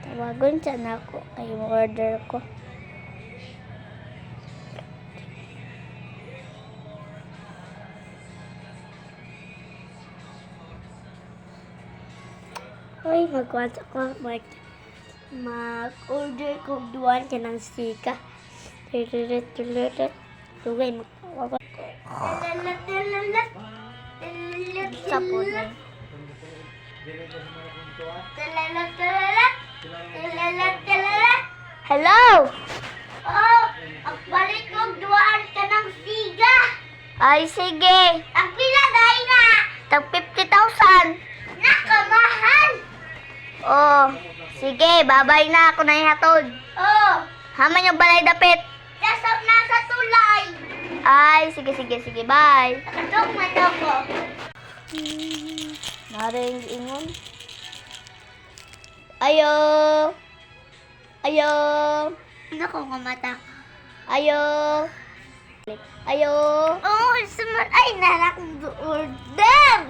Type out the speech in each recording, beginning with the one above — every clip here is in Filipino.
Tawagon sana ako kay order ko. Uy, mag-WhatsApp ko. Mag-order ko duwan ka ng sika. Tugay, mag-order ko. Sa po na. Hello! Oh, agbalik ko duwaan ka ng siga. Ay, sige. Ang pinagay na. Tag 50,000. Nakamahal. Oh, sige. Babay na ako na ihatod. Oh, Haman yung balay dapit. nasa tulay. Ay, sige. Bye. Nakadong man ako. Naring ingon. Ayo. Naku nga mata. Ayo. Oh, sumat. Ay, nanak order.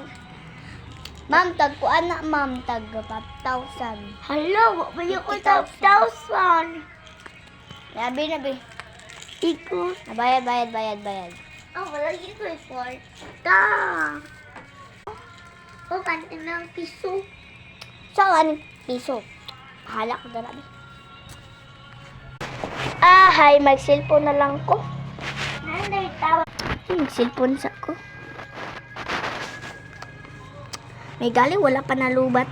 Ma'am, tag ko anak, ma'am. Tag 5,000. Hello, mayo ko 12,000. Nabi. Iko. Bayad. Oh, wala ito ay porta. Oh, kantin ng piso. Saan? Piso. Bahala ko dalabi. Hay, mag-cellphone na lang ko. Nanday tawa. Mag-cellphone sa ko. May galing, wala pa nalubat.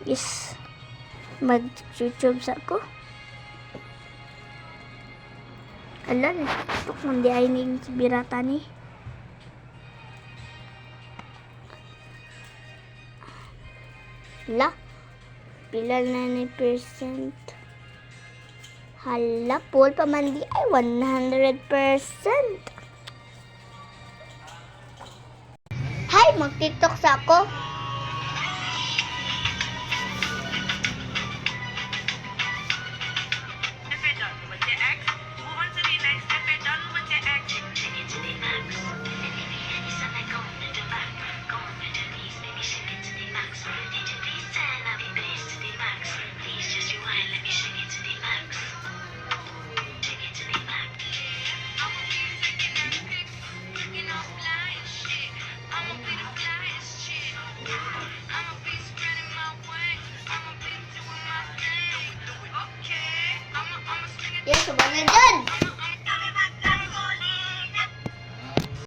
Yes. Mag-YouTube sa ko. Ala, tuk mandi ay ning birata ni. Ala, pila na ni percent. Hala, Paul, pamandi ay 100%. Hay, mag-tiktok sa ako.